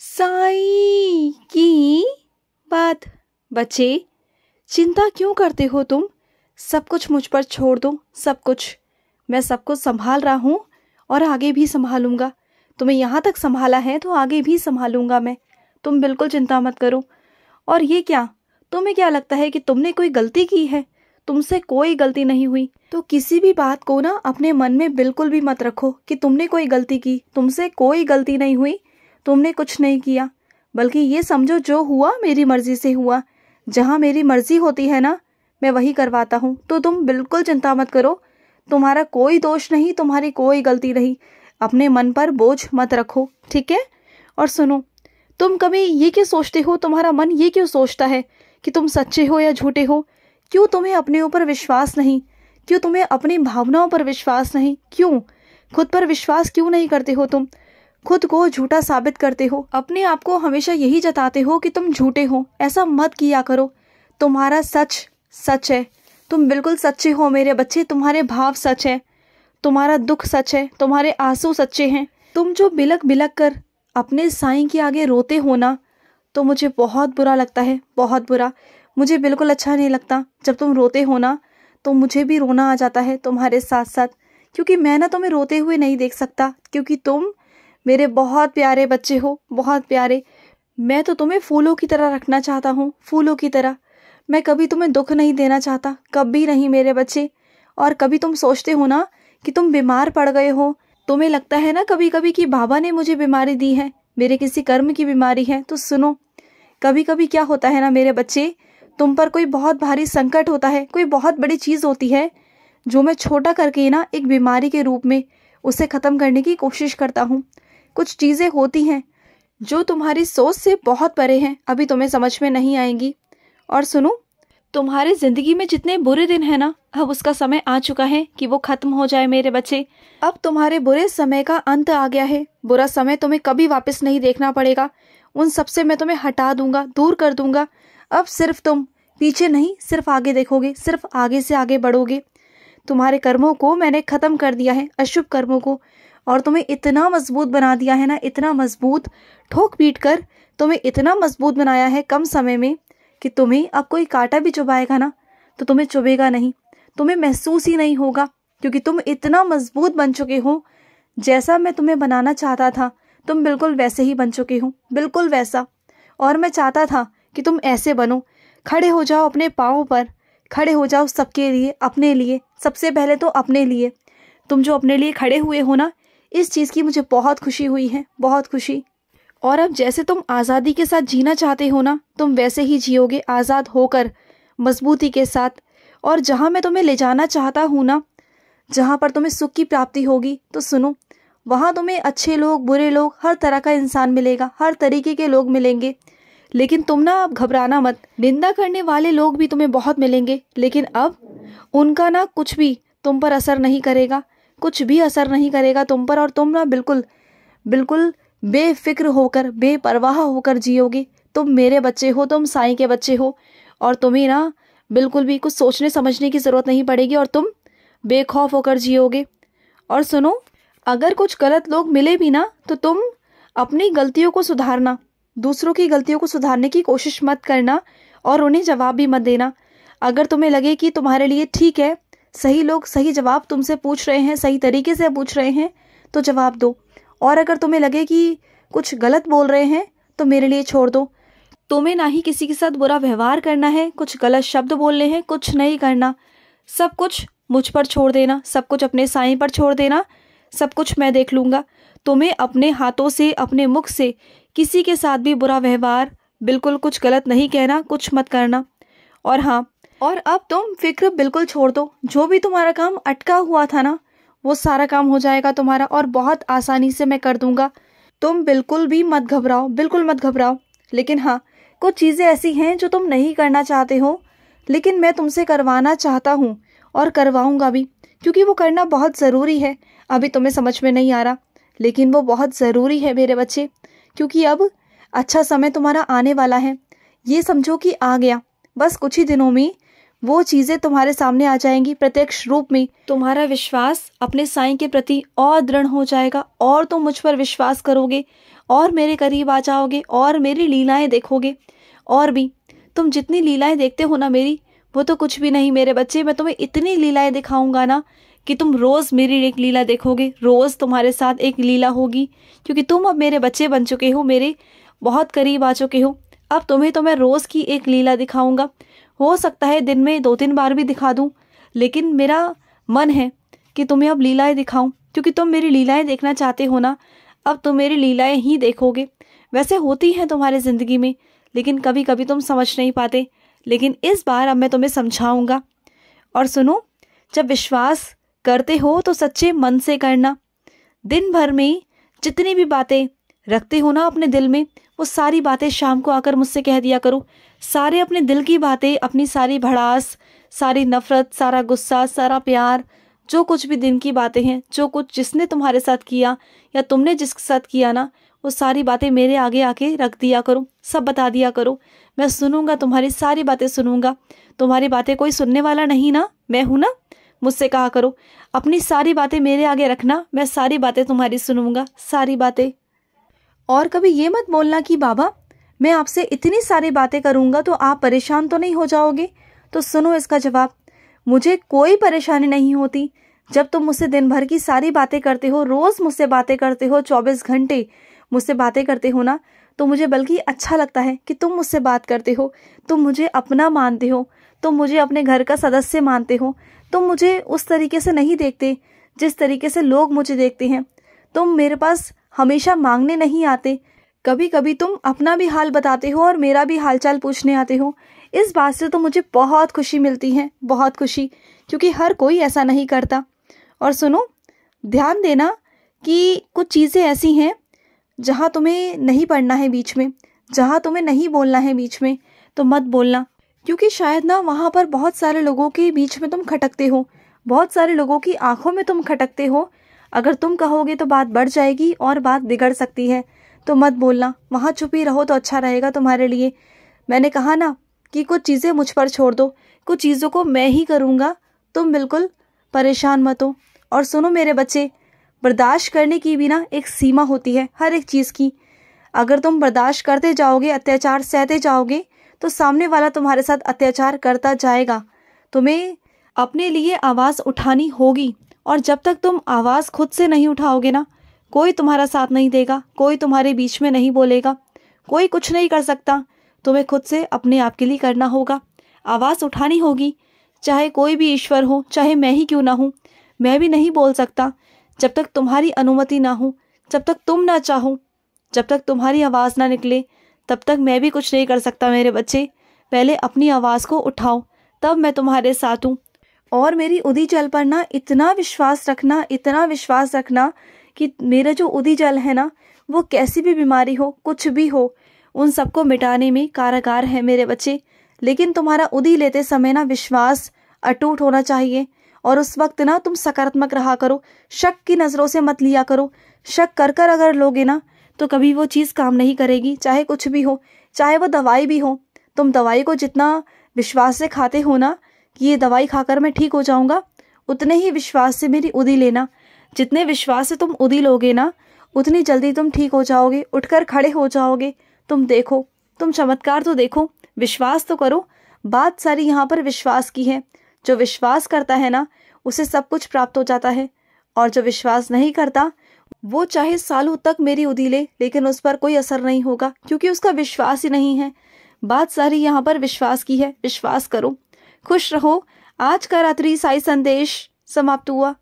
साईं की बात। बच्चे, चिंता क्यों करते हो तुम? सब कुछ मुझ पर छोड़ दो, सब कुछ। मैं सब कुछ संभाल रहा हूँ और आगे भी संभालूंगा। तुम्हें यहाँ तक संभाला है तो आगे भी संभालूंगा मैं। तुम बिल्कुल चिंता मत करो। और ये क्या, तुम्हें क्या लगता है कि तुमने कोई गलती की है? तुमसे कोई गलती नहीं हुई। तो किसी भी बात को ना अपने मन में बिल्कुल भी मत रखो कि तुमने कोई गलती की। तुमसे कोई गलती नहीं हुई, तुमने कुछ नहीं किया। बल्कि ये समझो, जो हुआ मेरी मर्जी से हुआ। जहाँ मेरी मर्जी होती है ना, मैं वही करवाता हूँ। तो तुम बिल्कुल चिंता मत करो। तुम्हारा कोई दोष नहीं, तुम्हारी कोई गलती नहीं। अपने मन पर बोझ मत रखो, ठीक है? और सुनो, तुम कभी ये क्यों सोचते हो, तुम्हारा मन ये क्यों सोचता है कि तुम सच्चे हो या झूठे हो? क्यों तुम्हें अपने ऊपर विश्वास नहीं? क्यों तुम्हें अपनी भावनाओं पर विश्वास नहीं? क्यों खुद पर विश्वास क्यों नहीं करते हो? तुम खुद को झूठा साबित करते हो। अपने आप को हमेशा यही जताते हो कि तुम झूठे हो। ऐसा मत किया करो। तुम्हारा सच सच है। तुम बिल्कुल सच्चे हो मेरे बच्चे। तुम्हारे भाव सच है, तुम्हारा दुख सच है, तुम्हारे आंसू सच्चे हैं। तुम जो बिलक बिलक कर अपने साईं के आगे रोते हो ना, तो मुझे बहुत बुरा लगता है, बहुत बुरा। मुझे बिल्कुल अच्छा नहीं लगता। जब तुम रोते हो ना, तो मुझे भी रोना आ जाता है तुम्हारे साथ साथ। क्योंकि मैं ना तुम्हें रोते हुए नहीं देख सकता, क्योंकि तुम मेरे बहुत प्यारे बच्चे हो, बहुत प्यारे। मैं तो तुम्हें फूलों की तरह रखना चाहता हूँ, फूलों की तरह। मैं कभी तुम्हें दुख नहीं देना चाहता, कभी नहीं मेरे बच्चे। और कभी तुम सोचते हो ना कि तुम बीमार पड़ गए हो, तुम्हें लगता है ना कभी कभी कि बाबा ने मुझे बीमारी दी है, मेरे किसी कर्म की बीमारी है। तो सुनो, कभी कभी क्या होता है ना मेरे बच्चे, तुम पर कोई बहुत भारी संकट होता है, कोई बहुत बड़ी चीज होती है, जो मैं छोटा करके ना एक बीमारी के रूप में उसे खत्म करने की कोशिश करता हूँ। कुछ चीजें होती हैं जो तुम्हारी सोच से बहुत परे हैं, अभी तुम्हें समझ में नहीं आएंगी। और सुनो, तुम्हारी जिंदगी में जितने बुरे दिन है ना, अब उसका समय आ चुका है कि वो खत्म हो जाए मेरे बच्चे। अब तुम्हारे बुरे समय का अंत आ गया है। बुरा समय तुम्हें कभी वापस नहीं देखना पड़ेगा। उन सब से मैं तुम्हें हटा दूंगा, दूर कर दूंगा। अब सिर्फ तुम पीछे नहीं, सिर्फ आगे देखोगे, सिर्फ आगे से आगे बढ़ोगे। तुम्हारे कर्मों को मैंने खत्म कर दिया है, अशुभ कर्मों को। और तुम्हें इतना मजबूत बना दिया है ना, इतना मजबूत, ठोक पीट कर तुम्हें इतना मजबूत बनाया है कम समय में, कि तुम्हें अब कोई कांटा भी चुभाएगा ना, तो तुम्हें चुभेगा नहीं, तुम्हें महसूस ही नहीं होगा। क्योंकि तुम इतना मजबूत बन चुके हो। जैसा मैं तुम्हें बनाना चाहता था, तुम बिल्कुल वैसे ही बन चुके हो, बिल्कुल वैसा। और मैं चाहता था कि तुम ऐसे बनो। खड़े हो जाओ अपने पाँव पर, खड़े हो जाओ सबके लिए, अपने लिए, सबसे पहले तो अपने लिए। तुम जो अपने लिए खड़े हुए हो ना, इस चीज़ की मुझे बहुत खुशी हुई है, बहुत खुशी। और अब जैसे तुम आज़ादी के साथ जीना चाहते हो ना, तुम वैसे ही जियोगे, आज़ाद होकर, मजबूती के साथ। और जहाँ मैं तुम्हें ले जाना चाहता हूँ ना, जहाँ पर तुम्हें सुख की प्राप्ति होगी, तो सुनो, वहाँ तुम्हें अच्छे लोग, बुरे लोग, हर तरह का इंसान मिलेगा, हर तरीके के लोग मिलेंगे। लेकिन तुम ना अब घबराना मत। निंदा करने वाले लोग भी तुम्हें बहुत मिलेंगे, लेकिन अब उनका ना कुछ भी तुम पर असर नहीं करेगा, कुछ भी असर नहीं करेगा तुम पर। और तुम ना बिल्कुल बिल्कुल बेफिक्र होकर, बेपरवाह होकर जियोगे। तुम मेरे बच्चे हो, तुम साईं के बच्चे हो। और तुम्हें ना बिल्कुल भी कुछ सोचने समझने की ज़रूरत नहीं पड़ेगी, और तुम बेखौफ होकर जियोगे। और सुनो, अगर कुछ गलत लोग मिले भी ना, तो तुम अपनी गलतियों को सुधारना, दूसरों की गलतियों को सुधारने की कोशिश मत करना, और उन्हें जवाब भी मत देना। अगर तुम्हें लगे कि तुम्हारे लिए ठीक है, सही लोग सही जवाब तुमसे पूछ रहे हैं, सही तरीके से पूछ रहे हैं, तो जवाब दो। और अगर तुम्हें लगे कि कुछ गलत बोल रहे हैं, तो मेरे लिए छोड़ दो। तुम्हें ना ही किसी के साथ बुरा व्यवहार करना है, कुछ गलत शब्द बोलने हैं, कुछ नहीं करना। सब कुछ मुझ पर छोड़ देना, सब कुछ अपने साईं पर छोड़ देना। सब कुछ मैं देख लूँगा। तुम्हें अपने हाथों से, अपने मुख से किसी के साथ भी बुरा व्यवहार, बिल्कुल कुछ गलत नहीं कहना, कुछ मत करना। और हाँ, और अब तुम फिक्र बिल्कुल छोड़ दो। जो भी तुम्हारा काम अटका हुआ था ना, वो सारा काम हो जाएगा तुम्हारा, और बहुत आसानी से मैं कर दूंगा। तुम बिल्कुल भी मत घबराओ, बिल्कुल मत घबराओ। लेकिन हाँ, कुछ चीज़ें ऐसी हैं जो तुम नहीं करना चाहते हो, लेकिन मैं तुमसे करवाना चाहता हूँ, और करवाऊंगा भी, क्योंकि वो करना बहुत ज़रूरी है। अभी तुम्हें समझ में नहीं आ रहा, लेकिन वो बहुत ज़रूरी है मेरे बच्चे। क्योंकि अब अच्छा समय तुम्हारा आने वाला है। ये समझो कि आ गया। बस कुछ ही दिनों में वो चीज़ें तुम्हारे सामने आ जाएंगी प्रत्यक्ष रूप में। तुम्हारा विश्वास अपने साईं के प्रति और दृढ़ हो जाएगा, और तुम मुझ पर विश्वास करोगे, और मेरे करीब आ जाओगे और मेरी लीलाएं देखोगे। और भी तुम जितनी लीलाएं देखते हो ना मेरी, वो तो कुछ भी नहीं मेरे बच्चे। मैं तुम्हें इतनी लीलाएं दिखाऊंगा ना कि तुम रोज़ मेरी एक लीला देखोगे, रोज़ तुम्हारे साथ एक लीला होगी, क्योंकि तुम अब मेरे बच्चे बन चुके हो, मेरे बहुत करीब आ चुके हो। अब तुम्हें तो मैं रोज़ की एक लीला दिखाऊंगा। हो सकता है दिन में 2-3 बार भी दिखा दूं, लेकिन मेरा मन है कि तुम्हें अब लीलाएं दिखाऊं, क्योंकि तुम मेरी लीलाएं देखना चाहते हो ना। अब तुम मेरी लीलाएं ही देखोगे। वैसे होती हैं तुम्हारी ज़िंदगी में, लेकिन कभी कभी तुम समझ नहीं पाते। लेकिन इस बार अब मैं तुम्हें समझाऊंगा। और सुनो, जब विश्वास करते हो तो सच्चे मन से करना। दिन भर में जितनी भी बातें रखते हो ना अपने दिल में, वो सारी बातें शाम को आकर मुझसे कह दिया करो। सारे अपने दिल की बातें, अपनी सारी भड़ास, सारी नफरत, सारा गुस्सा, सारा प्यार, जो कुछ भी दिन की बातें हैं, जो कुछ जिसने तुम्हारे साथ किया या तुमने जिसके साथ किया ना, वो सारी बातें मेरे आगे आके रख दिया करो, सब बता दिया करो। मैं सुनूंगा, तुम्हारी सारी बातें सुनूंगा। तुम्हारी बातें कोई सुनने वाला नहीं ना, मैं हूं ना। मुझसे कहा करो, अपनी सारी बातें मेरे आगे रखना, मैं सारी बातें तुम्हारी सुनूंगा, सारी बातें। और कभी ये मत बोलना कि बाबा मैं आपसे इतनी सारी बातें करूंगा तो आप परेशान तो नहीं हो जाओगे। तो सुनो इसका जवाब, मुझे कोई परेशानी नहीं होती जब तुम मुझसे दिन भर की सारी बातें करते हो, रोज मुझसे बातें करते हो, 24 घंटे मुझसे बातें करते हो ना, तो मुझे बल्कि अच्छा लगता है कि तुम मुझसे बात करते हो। तुम मुझे अपना मानते हो, तुम मुझे अपने घर का सदस्य मानते हो। तुम मुझे उस तरीके से नहीं देखते जिस तरीके से लोग मुझे देखते हैं। तुम मेरे पास हमेशा मांगने नहीं आते, कभी कभी तुम अपना भी हाल बताते हो और मेरा भी हालचाल पूछने आते हो। इस बात से तो मुझे बहुत खुशी मिलती है, बहुत खुशी, क्योंकि हर कोई ऐसा नहीं करता। और सुनो, ध्यान देना कि कुछ चीज़ें ऐसी हैं जहाँ तुम्हें नहीं पढ़ना है बीच में, जहाँ तुम्हें नहीं बोलना है बीच में, तो मत बोलना। क्योंकि शायद ना वहाँ पर बहुत सारे लोगों के बीच में तुम खटकते हो, बहुत सारे लोगों की आंखों में तुम खटकते हो। अगर तुम कहोगे तो बात बढ़ जाएगी और बात बिगड़ सकती है, तो मत बोलना। वहाँ चुप ही रहो तो अच्छा रहेगा तुम्हारे लिए। मैंने कहा ना कि कुछ चीज़ें मुझ पर छोड़ दो, कुछ चीज़ों को मैं ही करूँगा, तुम बिल्कुल परेशान मत हो। और सुनो मेरे बच्चे, बर्दाश्त करने की भी ना एक सीमा होती है हर एक चीज़ की। अगर तुम बर्दाश्त करते जाओगे, अत्याचार सहते जाओगे, तो सामने वाला तुम्हारे साथ अत्याचार करता जाएगा। तुम्हें अपने लिए आवाज़ उठानी होगी, और जब तक तुम आवाज़ खुद से नहीं उठाओगे ना, कोई तुम्हारा साथ नहीं देगा, कोई तुम्हारे बीच में नहीं बोलेगा, कोई कुछ नहीं कर सकता। तुम्हें खुद से अपने आप के लिए करना होगा, आवाज़ उठानी होगी। चाहे कोई भी ईश्वर हो, चाहे मैं ही क्यों ना हूँ, मैं भी नहीं बोल सकता जब तक तुम्हारी अनुमति ना हो, जब तक तुम ना चाहो, जब तक तुम्हारी आवाज़ ना निकले, तब तक मैं भी कुछ नहीं कर सकता मेरे बच्चे। पहले अपनी आवाज़ को उठाओ, तब मैं तुम्हारे साथ हूँ। और मेरी उदी जल पर ना इतना विश्वास रखना, इतना विश्वास रखना कि मेरा जो उदी जल है ना, वो कैसी भी बीमारी हो, कुछ भी हो, उन सबको मिटाने में कारगर है मेरे बच्चे। लेकिन तुम्हारा उदी लेते समय ना विश्वास अटूट होना चाहिए। और उस वक्त ना तुम सकारात्मक रहा करो, शक की नज़रों से मत लिया करो। शक कर कर अगर लोगे ना, तो कभी वो चीज़ काम नहीं करेगी, चाहे कुछ भी हो, चाहे वो दवाई भी हो। तुम दवाई को जितना विश्वास से खाते हो ना कि ये दवाई खाकर मैं ठीक हो जाऊंगा, उतने ही विश्वास से मेरी उदी लेना। जितने विश्वास से तुम उदी लोगे ना, उतनी जल्दी तुम ठीक हो जाओगे, उठकर खड़े हो जाओगे। तुम देखो, तुम चमत्कार तो देखो, विश्वास तो करो। बात सारी यहाँ पर विश्वास की है। जो विश्वास करता है ना, उसे सब कुछ प्राप्त हो जाता है। और जो विश्वास नहीं करता, वो चाहे सालों तक मेरी उदी ले, लेकिन उस पर कोई असर नहीं होगा, क्योंकि उसका विश्वास ही नहीं है। बात सारी यहाँ पर विश्वास की है, विश्वास करो। खुश रहो। आज का रात्रि साई संदेश समाप्त हुआ।